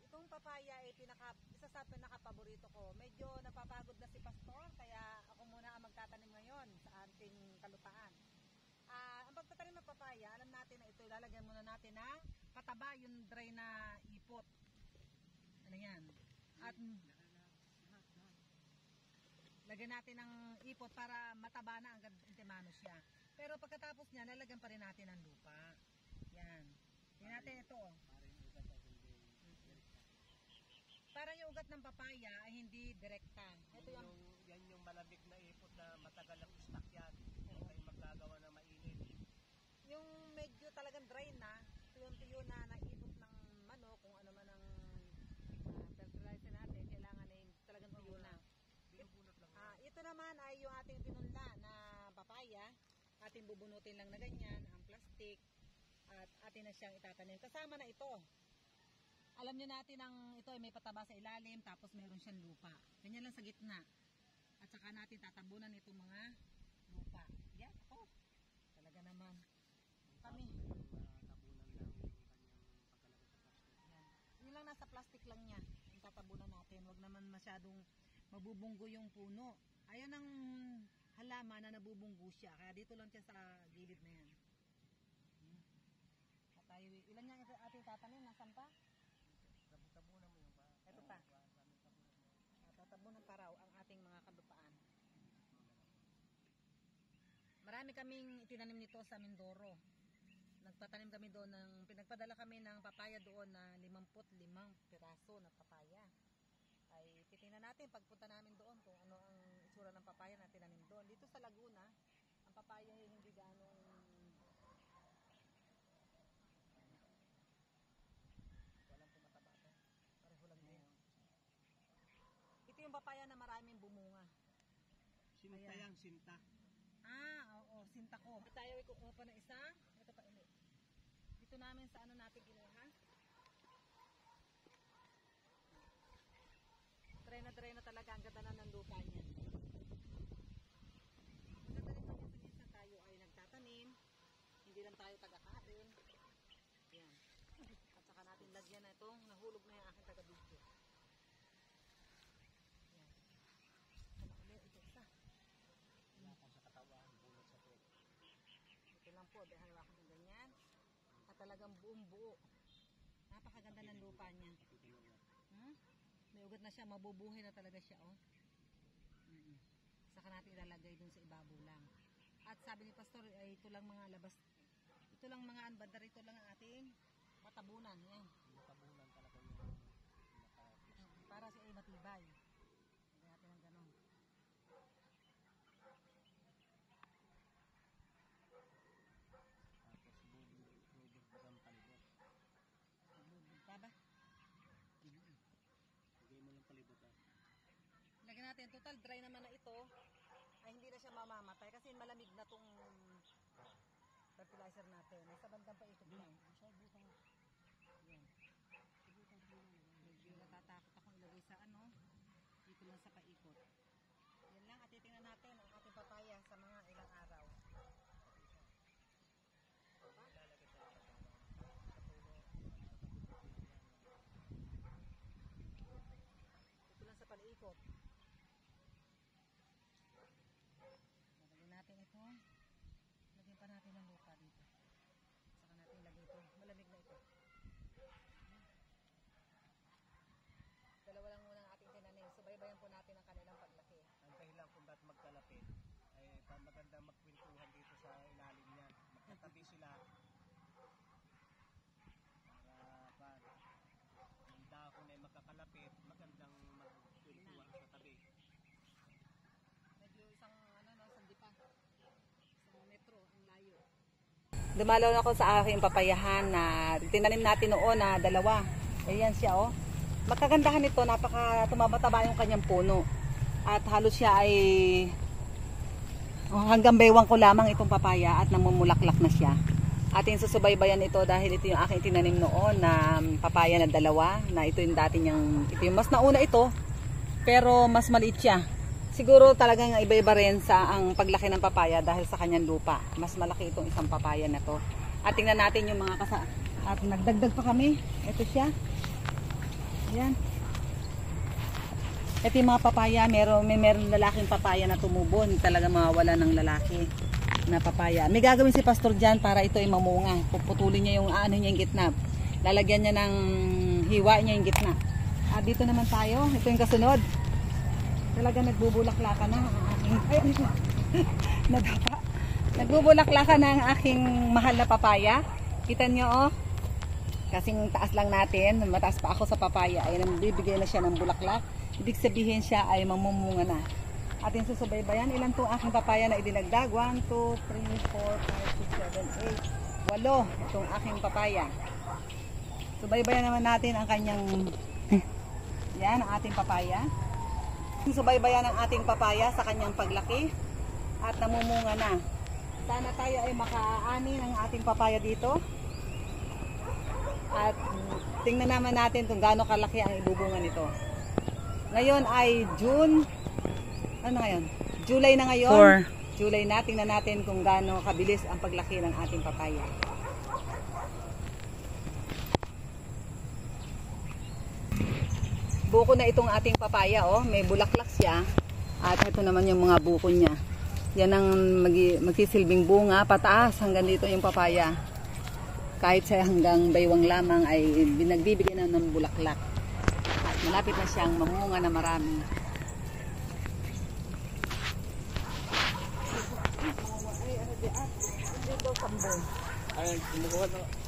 Itong papaya ay isa sa pinaka-paborito ko. Medyo napapagod na si Pastor, kaya ako muna ang magtatanim ngayon sa ating kalupaan. Ang pagtatanim ng papaya, alam natin na ito, ilalagyan muna natin na pataba, yung dry na ipot. Ano yan? At lagyan natin ng ipot para mataba na ang intimano siya. Pero pagkatapos niya, lalagyan pa rin natin ng lupa. Yan. Tingnan natin ito. Para yung ugat ng papaya ay hindi direkta. Ito yan yung malamig na ipot na matagal ang stock yan. Kung kayo maggagawa ng mainit. Yung medyo talagang dry na, tuyo na naipot ng manok, kung ano man ang fertilizer natin, kailangan ay talagang tuyo na. Ito naman ay yung ating pinunla na papaya. Ating bubunutin lang na ganyan, ang plastic, at atin na siyang itatanim. Kasama na ito. Alam nyo natin ang ito ay may pataba sa ilalim, tapos meron siyang lupa. Ganyan lang sa gitna. At saka natin tatabunan itong mga lupa. Yan, ako. Talaga naman. Kami. Tabunan lang yung kanyang pagkalagay sa plastic. Yan. Yun lang, nasa plastic lang niya. Yung tatabunan natin. Huwag naman masyadong mabubunggo yung puno. Ayan ang halaman na nabubunggo siya. Kaya dito lang siya sa gilid na yan. At tayo, ilan niya ating tatanim? Nasaan pa? Tabunan mo yung pa. Ito pa. Tatabunan pa raw ang ating mga kalupaan. Marami kaming itinanim nito sa Mindoro. Nagpatanim kami doon, pinagpadala kami ng papaya doon na 55 piraso na papaya. Ay titingnan natin pagpunta namin doon kung ano ang itsura ng papaya na tinanim doon. Dito sa Laguna, ang papaya ay hindi ganong walang pumataba to. Pareho lang din. Ito yung papaya na maraming bumunga. Sinta yan, sinta. Oo, sinta ko. Tayo ay kukuha pa ng isa. Ito pa ini. Dito namin sa ano natin kinuha. Dry na talaga ang ganda na ng lupa niya. Maganda rin naman sa tayo ay nagtatanim. Hindi lang tayo taga-kain. Yan. At saka natin lagyan na itong nahulog na yung aking taga-video. Yan. Ano ulit? Ito isa. Wala pa sa katawan, bulot sa puwet. Ito lang po, dahil hawakan ng ganyan. At talagang buong buo. Napakaganda ng lupa niya. May ugat na siya, mabubuhay na talaga siya, oh. Saka natin ilalagay dun sa ibabaw lang. At sabi ni Pastor, ay ito lang mga labas, ito lang mga anbandar, ito lang ang ating matabunan. Yan. Matabunan talaga yung Para siya ay matibay. Lagyan natin ng ganon. tapos bubog ang palibot. Pa ba? Lagay mo lang palibot Lagyan natin, total dry naman na ito, ay hindi na siya mamamatay kasi malamig na tong fertilizer natin. Nasa bandang paikot lang. Yan. Medyo natatakot akong ilagay sa ano, dito lang sa paikot. Yan lang, at titingnan natin ang ating papaya sa mga ilang araw. Dito lang sa paikot. Lagyan natin ito. Lagyan pa natin ng lupa dito. Saka natin ilagay ito. Malamig na ito. Dalawa lang muna ang ating tinanim. Subaybayan po natin ang kanilang paglaki. Ang dahilan kung ba't magkalapit ay maganda magkwentuhan dito sa ilalim niya. Magkatabi sila para ang dahon ay magkakalapit, magandang magkwentuhan sa tabi. Medyo isang sandipa. Isang metro ang layo. Dumalaw ako sa aking papayahan na tinanim natin noon na dalawa. Ayan siya, oh. Magkagandahan nito, napaka tumabataba yung kanyang puno. At halos siya ay hanggang baywang ko lamang itong papaya at namumulaklak na siya. Ating susubaybayan ito dahil ito yung aking tinanim noon na papaya na dalawa, na ito yung dati niyang, ito yung mas nauna ito, pero mas maliit siya. Siguro talagang iba-iba rin sa ang paglaki ng papaya dahil sa kanyang lupa. Mas malaki itong isang papaya na to. At tingnan natin yung mga at nagdagdag pa kami. Ito siya. Yan. Ito yung mga papaya, meron lalaking papaya na tumubo, hindi talaga mawawala ng lalaki na papaya. May gagawin si Pastor dyan para ito ay mamunga. Puputulin niya yung ano niya yung gitna. Lalagyan niya ng hiwa niya yung gitna. Dito naman tayo, ito yung kasunod. Talaga nagbubulaklakan na ang aking, nadapa. Nagbubulaklakan na ang aking mahal na papaya. Kita niyo oh. Kasing taas lang natin, mataas pa ako sa papaya, ay bibigay na siya ng bulaklak. Ibig sabihin siya ay mamumunga na. Atin susubaybayan, ilan itong aking papaya na idinagdag? 1, 2, 3, 4, 5, 6, 7, 8, 8 itong aking papaya. Subaybayan naman natin ang kanyang, yan ang ating papaya. Subaybayan ang ating papaya sa kanyang paglaki at namumunga na. Sana tayo ay makaani ng ating papaya dito. At tingnan naman natin kung gaano kalaki ang ibubunga nito. Ngayon ay June. Ano ngayon? July na ngayon. July na. Tingnan natin kung gaano kabilis ang paglaki ng ating papaya. Buko na itong ating papaya. Oh. May bulaklak siya. At ito naman yung mga buko niya. Yan ang magsisilbing bunga. Pataas hanggang dito yung papaya. Kahit sa hanggang baywang lamang ay binagbibigay na ng bulaklak. At malapit na siyang mamunga na marami. Ay, ano di at? Dito, sambo. Ay, kumukuha na.